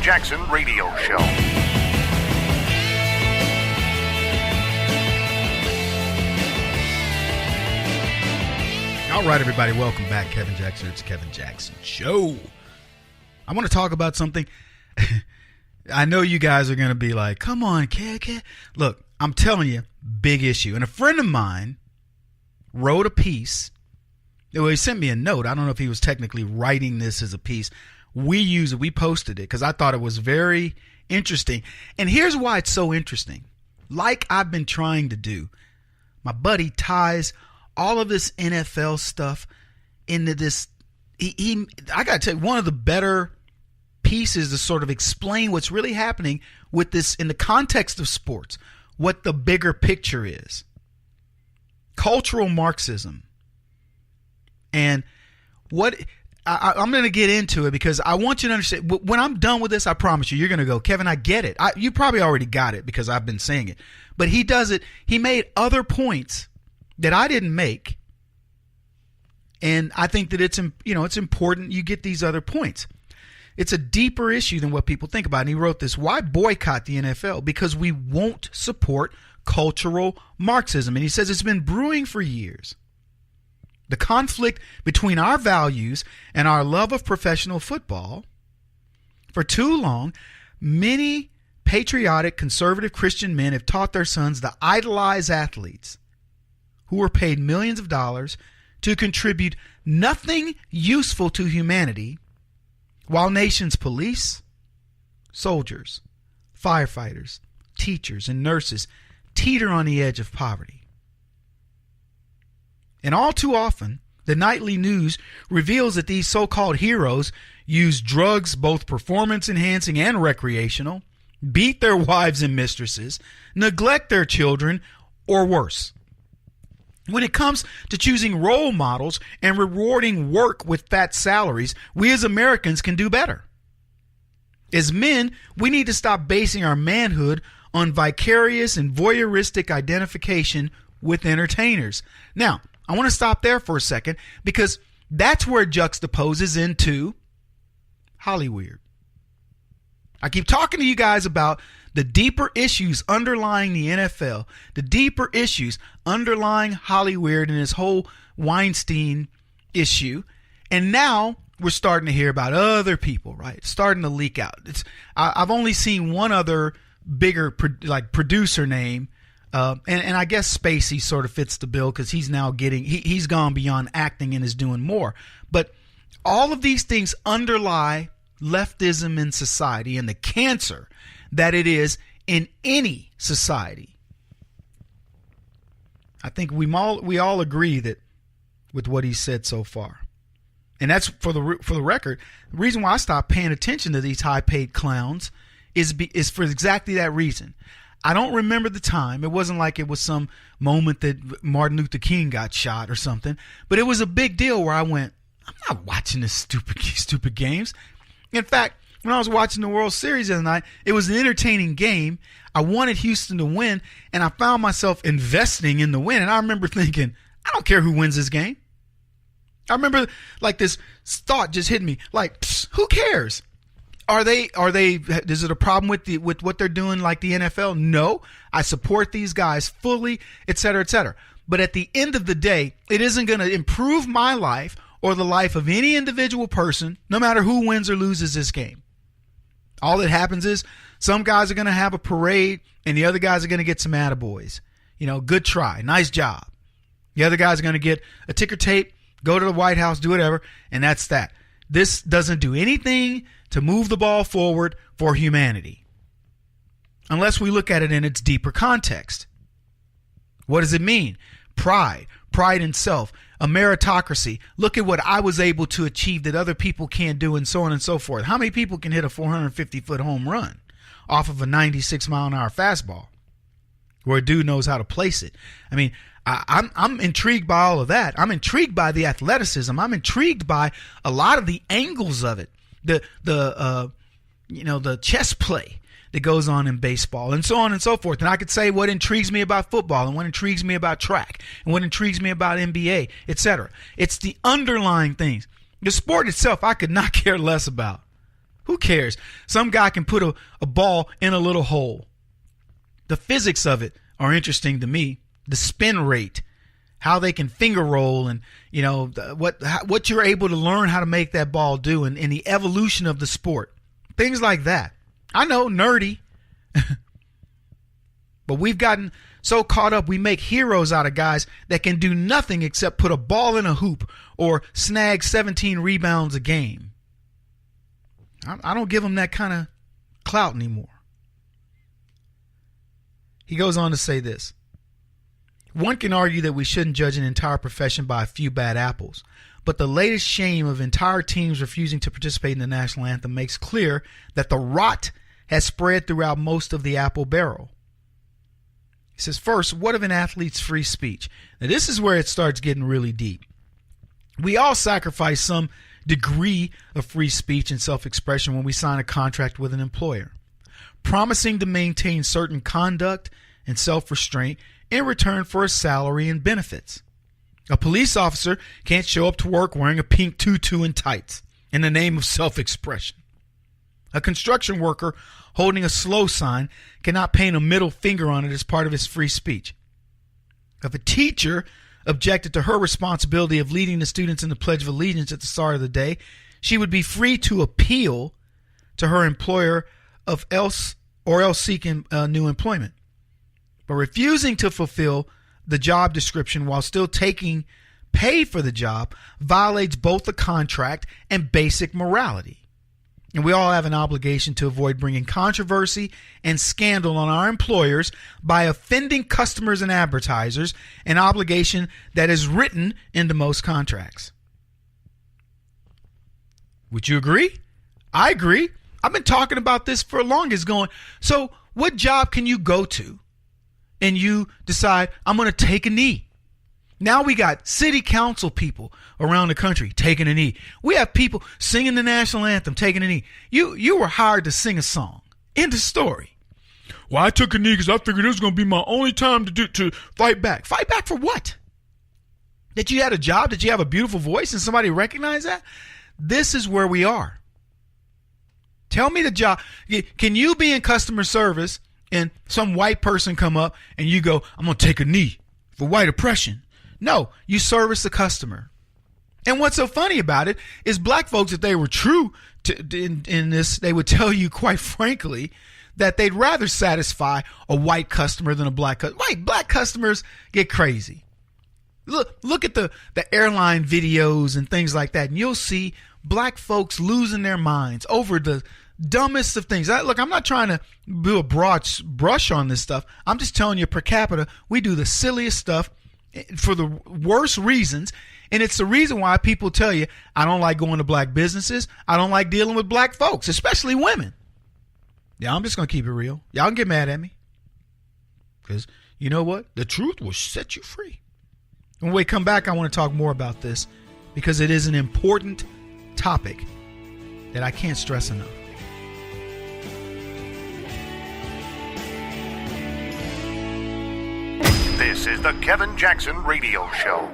Jackson Radio Show. All right, everybody, welcome back. Kevin Jackson. It's Kevin Jackson Show. I want to talk about something. I know you guys are going to be like, come on, Kev. Look, I'm telling you, big issue. And a friend of mine wrote a piece. Well, he sent me a note. I don't know if he was technically writing this as a piece. We used it. We posted it because I thought it was very interesting. And here's why it's so interesting. Like I've been trying to do, my buddy ties all of this NFL stuff into this. I got to tell you, one of the better pieces to sort of explain what's really happening with this in the context of sports, what the bigger picture is. Cultural Marxism. And what I'm going to get into it because I want you to understand. When I'm done with this, I promise you, you're going to go, Kevin, I get it. You probably already got it because I've been saying it. But he does it. He made other points that I didn't make. And I think that it's important you get these other points. It's a deeper issue than what people think about. And he wrote this: why boycott the NFL? Because we won't support cultural Marxism. And he says it's been brewing for years. The conflict between our values and our love of professional football. For too long, many patriotic, conservative Christian men have taught their sons to idolize athletes who were paid millions of dollars to contribute nothing useful to humanity, while nations' police, soldiers, firefighters, teachers, and nurses teeter on the edge of poverty. And all too often, the nightly news reveals that these so-called heroes use drugs, both performance-enhancing and recreational, beat their wives and mistresses, neglect their children, or worse. When it comes to choosing role models and rewarding work with fat salaries, we as Americans can do better. As men, we need to stop basing our manhood on vicarious and voyeuristic identification with entertainers. Now, I want to stop there for a second because that's where it juxtaposes into Hollywood. I keep talking to you guys about the deeper issues underlying the NFL, the deeper issues underlying Hollywood and this whole Weinstein issue. And now we're starting to hear about other people, right? It's starting to leak out. I've only seen one other bigger producer name. And I guess Spacey sort of fits the bill because he's now he's gone beyond acting and is doing more. But all of these things underlie leftism in society and the cancer that it is in any society. I think we all agree that with what he said so far. And that's for the record. The reason why I stopped paying attention to these high-paid clowns is for exactly that reason. I don't remember the time. It wasn't like it was some moment that Martin Luther King got shot or something. But it was a big deal where I went, I'm not watching this stupid games. In fact, when I was watching the World Series the other night, it was an entertaining game. I wanted Houston to win, and I found myself investing in the win. And I remember thinking, I don't care who wins this game. I remember like this thought just hit me, like, who cares? Is it a problem with what they're doing like the NFL? No, I support these guys fully, et cetera, et cetera. But at the end of the day, it isn't going to improve my life or the life of any individual person, no matter who wins or loses this game. All that happens is some guys are going to have a parade and the other guys are going to get some attaboys. Good try, nice job. The other guys are going to get a ticker tape, go to the White House, do whatever, and that's that. This doesn't do anything to move the ball forward for humanity, unless we look at it in its deeper context. What does it mean? Pride in self, a meritocracy. Look at what I was able to achieve that other people can't do, and so on and so forth. How many people can hit a 450-foot home run off of a 96-mile-an-hour fastball where a dude knows how to place it? I mean, I'm intrigued by all of that. I'm intrigued by the athleticism. I'm intrigued by a lot of the angles of it. The chess play that goes on in baseball and so on and so forth. And I could say what intrigues me about football and what intrigues me about track and what intrigues me about NBA, etc. It's the underlying things. The sport itself, I could not care less about. Who cares? Some guy can put a ball in a little hole. The physics of it are interesting to me. The spin rate, how they can finger roll, and what you're able to learn how to make that ball do, and the evolution of the sport. Things like that. I know, nerdy. But we've gotten so caught up, we make heroes out of guys that can do nothing except put a ball in a hoop or snag 17 rebounds a game. I don't give them that kind of clout anymore. He goes on to say this. One can argue that we shouldn't judge an entire profession by a few bad apples, but the latest shame of entire teams refusing to participate in the national anthem makes clear that the rot has spread throughout most of the apple barrel. He says, first, what of an athlete's free speech? Now, this is where it starts getting really deep. We all sacrifice some degree of free speech and self-expression when we sign a contract with an employer, promising to maintain certain conduct and self-restraint in return for a salary and benefits. A police officer can't show up to work wearing a pink tutu and tights in the name of self-expression. A construction worker holding a slow sign cannot paint a middle finger on it as part of his free speech. If a teacher objected to her responsibility of leading the students in the Pledge of Allegiance at the start of the day, she would be free to appeal to her employer else seeking new employment. But refusing to fulfill the job description while still taking pay for the job violates both the contract and basic morality. And we all have an obligation to avoid bringing controversy and scandal on our employers by offending customers and advertisers, an obligation that is written into most contracts. Would you agree? I agree. I've been talking about this for longest, going, so what job can you go to and you decide, I'm going to take a knee? Now we got city council people around the country taking a knee. We have people singing the national anthem, taking a knee. You were hired to sing a song. End of story. Well, I took a knee because I figured it was going to be my only time to fight back. Fight back for what? That you had a job? That you have a beautiful voice and somebody recognized that? This is where we are. Tell me the job. Can you be in customer service and some white person come up and you go, I'm going to take a knee for white oppression? No, you service the customer. And what's so funny about it is black folks, if they were true in this, they would tell you quite frankly that they'd rather satisfy a white customer than a black customer. Black customers get crazy. Look at the airline videos and things like that, and you'll see black folks losing their minds over the dumbest of things. Look, I'm not trying to do a broad brush on this stuff. I'm just telling you, per capita, we do the silliest stuff for the worst reasons, and it's the reason why people tell you, I don't like going to black businesses. I don't like dealing with black folks, especially women. Yeah, I'm just going to keep it real. Y'all can get mad at me because you know what? The truth will set you free. When we come back, I want to talk more about this because it is an important topic that I can't stress enough. This is the Kevin Jackson Radio Show.